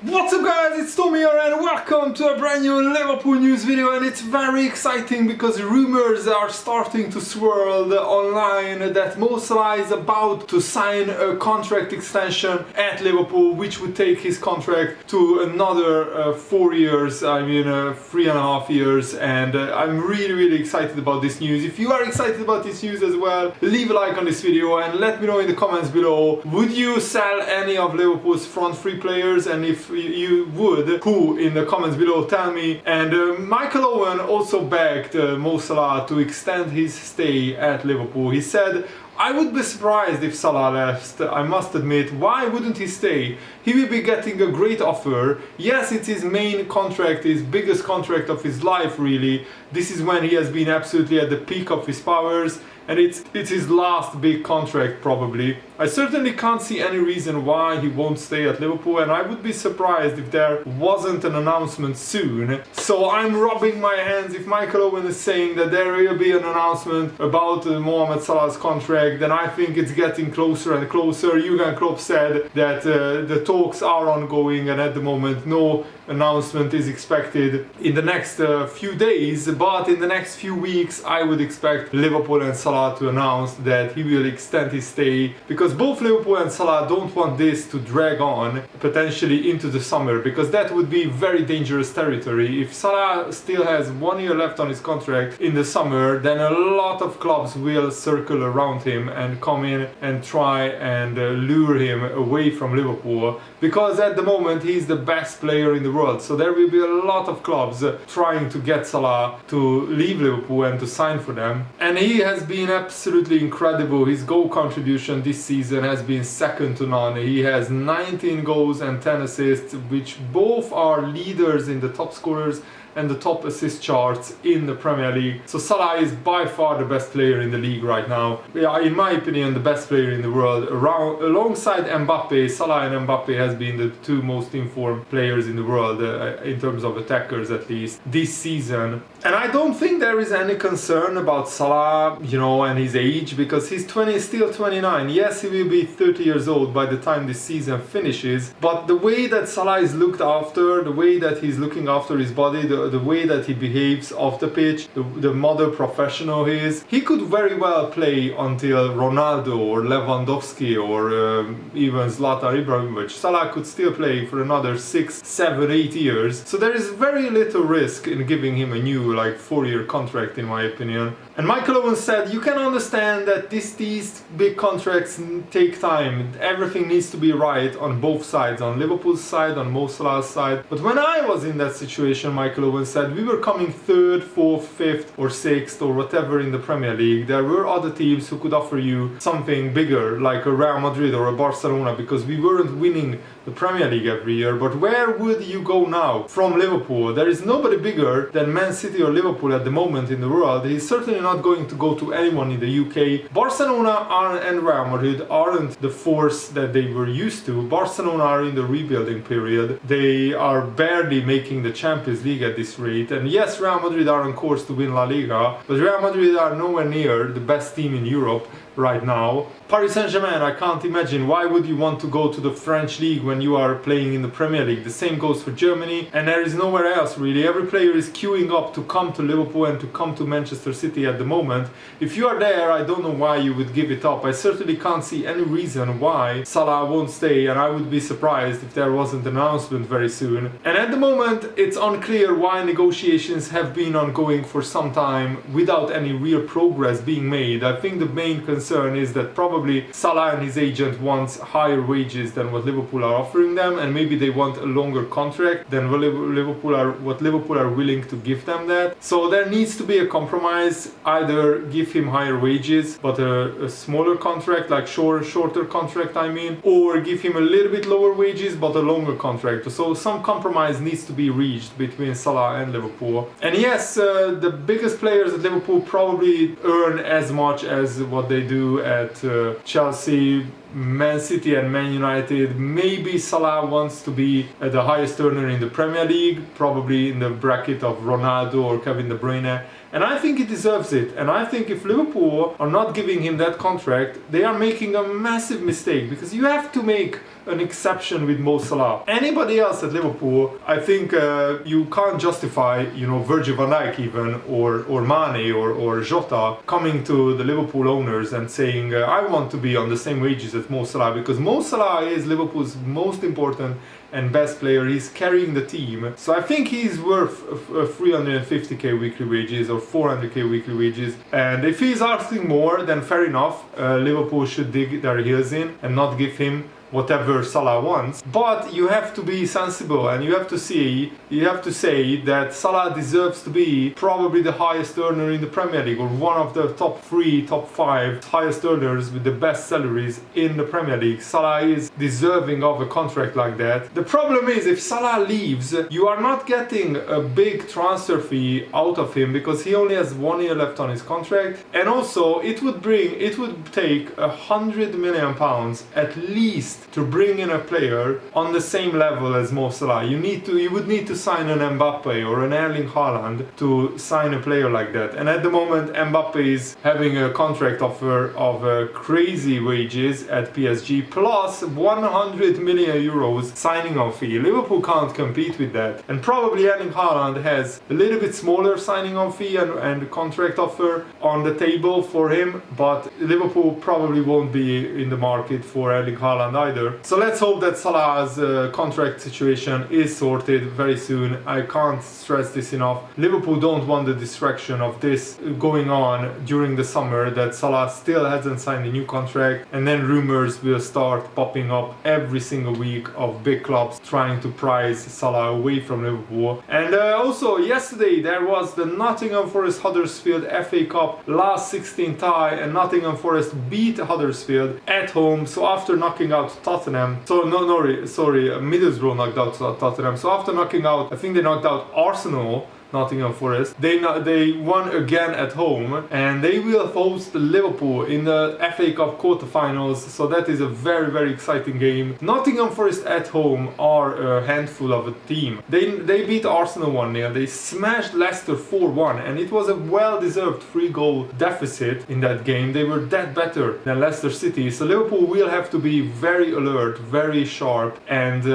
What's up guys, it's Tommy here and welcome to a brand new Liverpool news video, and it's very exciting because rumors are starting to swirl online that Mo Salah is about to sign a contract extension at Liverpool, which would take his contract to another 4 years, 3.5 years, and I'm really excited about this news. If you are excited about this news as well, leave a like on this video and let me know in the comments below, would you sell any of Liverpool's front three players, and if you would, who, in the comments below, tell me. And Michael Owen also begged Mo Salah to extend his stay at Liverpool. He said, I would be surprised if Salah left, I must admit. Why wouldn't he stay? He will be getting a great offer. Yes, it's his main contract, his biggest contract of his life really. This is when he has been absolutely at the peak of his powers, and it's his last big contract probably. I certainly can't see any reason why he won't stay at Liverpool, and I would be surprised if there wasn't an announcement soon. So I'm rubbing my hands. If Michael Owen is saying that there will be an announcement about Mohamed Salah's contract, then I think it's getting closer and closer. Jurgen Klopp said that the talks are ongoing, and at the moment no announcement is expected in the next few days, but in the next few weeks I would expect Liverpool and Salah to announce that he will extend his stay, because both Liverpool and Salah don't want this to drag on potentially into the summer, because that would be very dangerous territory. If Salah still has 1 year left on his contract in the summer, then a lot of clubs will circle around him and come in and try and lure him away from Liverpool, because at the moment he's the best player in the world. So there will be a lot of clubs trying to get Salah to leave Liverpool and to sign for them. And he has been absolutely incredible. His goal contribution this season has been second to none. He has 19 goals and 10 assists, which both are leaders in the top scorers and the top assist charts in the Premier League. So Salah is by far the best player in the league right now. Yeah, in my opinion, the best player in the world. Alongside Mbappe, Salah and Mbappe has been the two most informed players in the world, in terms of attackers at least, this season. And I don't think there is any concern about Salah, and his age, because he's still 29. Yes, he will be 30 years old by the time this season finishes, but the way that Salah is looked after, the way that he's looking after his body, the way that he behaves off the pitch, the model professional he is, he could very well play until Ronaldo or Lewandowski or even Zlatan Ibrahimovic. Salah could still play for another 6, 7, 8 years. So there is very little risk in giving him a new 4-year contract, in my opinion. And Michael Owen said, you can understand that these big contracts take time. Everything needs to be right on both sides, on Liverpool's side, on Mo Salah's side. But when I was in that situation, Michael Owen said, we were coming 3rd, 4th, 5th or 6th or whatever in the Premier League. There were other teams who could offer you something bigger, like a Real Madrid or a Barcelona, because we weren't winning the Premier League every year. But where would you go now from Liverpool? There is nobody bigger than Man City or Liverpool at the moment in the world. He's certainly not going to go to anyone in the UK. Barcelona and Real Madrid aren't the force that they were used to. Barcelona are in the rebuilding period. They are barely making the Champions League at this rate. And yes, Real Madrid are on course to win La Liga, but Real Madrid are nowhere near the best team in Europe right now. Paris Saint-Germain, I can't imagine. Why would you want to go to the French league when you are playing in the Premier League? The same goes for Germany, and there is nowhere else really. Every player is queuing up to come to Liverpool and to come to Manchester City at the moment. If you are there, I don't know why you would give it up. I certainly can't see any reason why Salah won't stay, and I would be surprised if there wasn't an announcement very soon. And at the moment, it's unclear why negotiations have been ongoing for some time without any real progress being made. I think the main concern is that probably Salah and his agent wants higher wages than what Liverpool are offering them, and maybe they want a longer contract than what Liverpool are willing to give them that. So there needs to be a compromise. Either give him higher wages but a smaller contract, like shorter contract or give him a little bit lower wages but a longer contract. So some compromise needs to be reached between Salah and Liverpool. And yes, the biggest players at Liverpool probably earn as much as what they do at Chelsea, Man City and Man United. Maybe Salah wants to be the highest earner in the Premier League, probably in the bracket of Ronaldo or Kevin De Bruyne. And I think he deserves it. And I think if Liverpool are not giving him that contract, they are making a massive mistake, because you have to make an exception with Mo Salah. Anybody else at Liverpool, I think you can't justify, Virgil van Dijk even, or Mane or Jota coming to the Liverpool owners and saying, I want to be on the same wages as Mo Salah, because Mo Salah is Liverpool's most important and best player. He's carrying the team. So I think he's worth 350k weekly wages or 400k weekly wages. And if he's asking more, then fair enough. Liverpool should dig their heels in and not give him whatever Salah wants. But you have to be sensible, and you have to say that Salah deserves to be probably the highest earner in the Premier League, or one of the top 3, top 5 highest earners with the best salaries in the Premier League. Salah is deserving of a contract like that. The problem is, if Salah leaves, you are not getting a big transfer fee out of him, because he only has 1 year left on his contract. And also it would take £100 million at least to bring in a player on the same level as Mo Salah. You would need to sign an Mbappe or an Erling Haaland to sign a player like that. And at the moment, Mbappe is having a contract offer of crazy wages at PSG, plus 100 million euros signing on fee. Liverpool can't compete with that. And probably Erling Haaland has a little bit smaller signing on fee and contract offer on the table for him, but Liverpool probably won't be in the market for Erling Haaland either. So let's hope that Salah's contract situation is sorted very soon. I can't stress this enough. Liverpool don't want the distraction of this going on during the summer, that Salah still hasn't signed a new contract, and then rumors will start popping up every single week of big clubs trying to prize Salah away from Liverpool. And also yesterday there was the Nottingham Forest Huddersfield FA Cup last 16 tie, and Nottingham Forest beat Huddersfield at home. So after knocking out Tottenham, Middlesbrough knocked out Tottenham. So after knocking out, I think they knocked out Arsenal, Nottingham Forest, they won again at home, and they will host Liverpool in the FA Cup quarterfinals. So that is a very, very exciting game. Nottingham Forest at home are a handful of a team. They beat Arsenal 1-0. They smashed Leicester 4-1, and it was a well-deserved 3-goal deficit in that game. They were that better than Leicester City. So Liverpool will have to be very alert, very sharp, and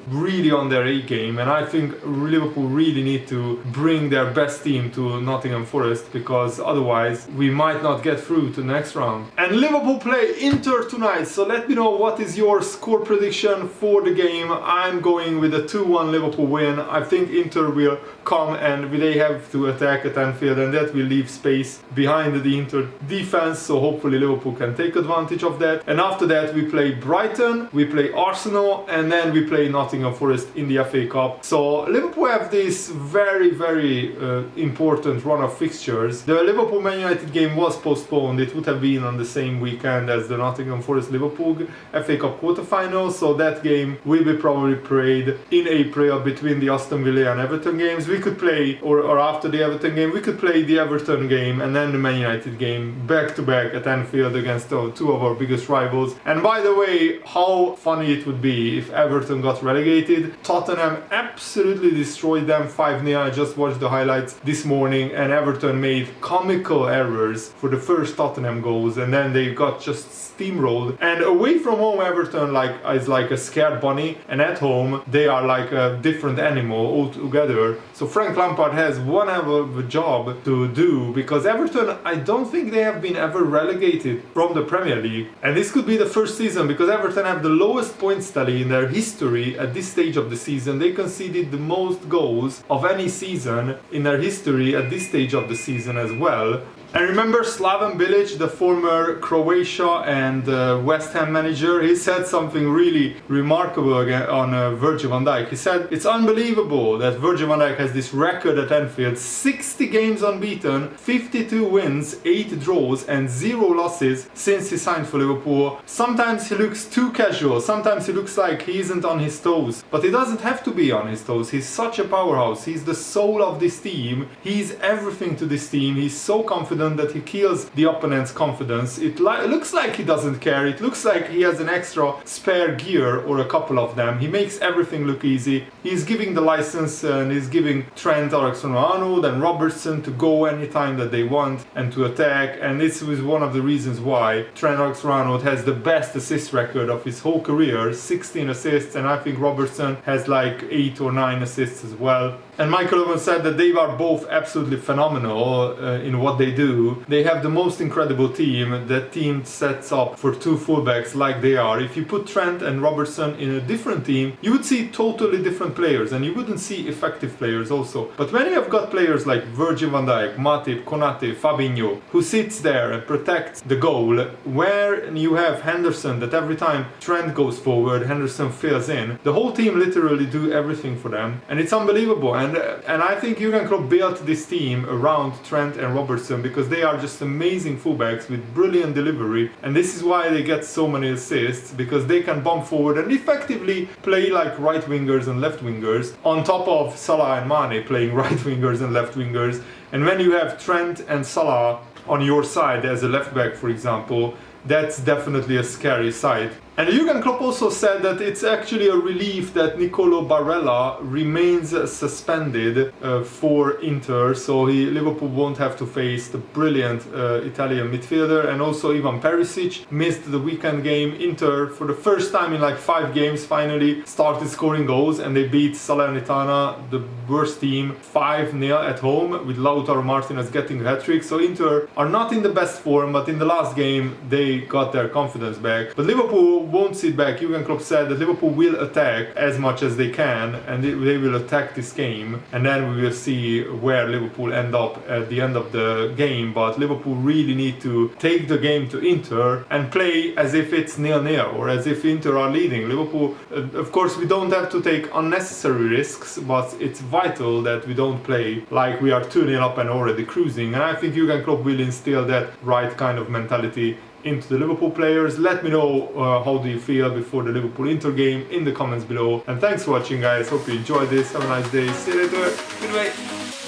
really on their A game. And I think Liverpool really need to bring their best team to Nottingham Forest, because otherwise we might not get through to the next round. And Liverpool play Inter tonight, so let me know what is your score prediction for the game. I'm going with a 2-1 Liverpool win. I think Inter will come and they have to attack at Anfield, and that will leave space behind the Inter defense, so hopefully Liverpool can take advantage of that. And after that we play Brighton, we play Arsenal, and then we play Nottingham Forest in the FA Cup. So Liverpool have this very, very important run of fixtures. The Liverpool Man United game was postponed. It would have been on the same weekend as the Nottingham Forest Liverpool FA Cup quarterfinals, so that game will be probably played in April between the Aston Villa and Everton games. We could play, or after the Everton game, we could play the Everton game and then the Man United game back to back at Anfield against two of our biggest rivals. And by the way, how funny it would be if Everton got relegated. Tottenham absolutely destroyed them 5-0. I just watched the highlights this morning, and Everton made comical errors for the first Tottenham goals, and then they got just steamrolled. And away from home, Everton is like a scared bunny, and at home they are like a different animal altogether. So Frank Lampard has one hell of a job to do, because Everton, I don't think they have been ever relegated from the Premier League, and this could be the first season, because Everton have the lowest points tally in their history at this stage of the season. They conceded the most goals of any season in their history at this stage of the season as well. And remember Slaven Bilic, the former Croatia and West Ham manager, he said something really remarkable on Virgil van Dijk. He said, it's unbelievable that Virgil van Dijk has this record at Anfield: 60 games unbeaten, 52 wins, 8 draws and 0 losses since he signed for Liverpool. Sometimes he looks too casual, sometimes he looks like he isn't on his toes, but he doesn't have to be on his toes. He's such a powerhouse, he's the soul of this team, he's everything to this team, he's so confident confident that he kills the opponent's confidence. It looks like he doesn't care. It looks like he has an extra spare gear or a couple of them. He makes everything look easy. He's giving the license and he's giving Trent Alexander-Arnold and Robertson to go anytime that they want and to attack. And this was one of the reasons why Trent Alexander-Arnold has the best assist record of his whole career, 16 assists, and I think Robertson has like 8 or 9 assists as well. And Michael Owen said that they are both absolutely phenomenal in what they do. They have the most incredible team. That team sets up for 2 fullbacks like they are. If you put Trent and Robertson in a different team, you would see totally different players and you wouldn't see effective players also. But when you have got players like Virgil van Dijk, Matip, Konate, Fabinho, who sits there and protects the goal, where you have Henderson that every time Trent goes forward, Henderson fills in, the whole team literally do everything for them. And it's unbelievable. And I think Jurgen Klopp built this team around Trent and Robertson because they are just amazing fullbacks with brilliant delivery, and this is why they get so many assists, because they can bump forward and effectively play like right wingers and left wingers on top of Salah and Mane playing right wingers and left wingers. And when you have Trent and Salah on your side as a left back, for example, that's definitely a scary sight. And Jurgen Klopp also said that it's actually a relief that Nicolo Barella remains suspended for Inter, so Liverpool won't have to face the brilliant Italian midfielder. And also Ivan Perisic missed the weekend game. Inter, for the first time in like 5 games, finally started scoring goals, and they beat Salernitana, the worst team, 5-0 at home, with Lautaro Martinez getting a hat-trick. So Inter are not in the best form, but in the last game they got their confidence back. But Liverpool won't sit back. Jurgen Klopp said that Liverpool will attack as much as they can, and they will attack this game, and then we will see where Liverpool end up at the end of the game. But Liverpool really need to take the game to Inter and play as if it's 0-0 or as if Inter are leading. Liverpool, of course, we don't have to take unnecessary risks, but it's vital that we don't play like we are 2-0 up and already cruising. And I think Jurgen Klopp will instill that right kind of mentality into the Liverpool players. Let me know how do you feel before the Liverpool-Inter game in the comments below. And thanks for watching, guys. Hope you enjoyed this. Have a nice day. See you later. Goodbye.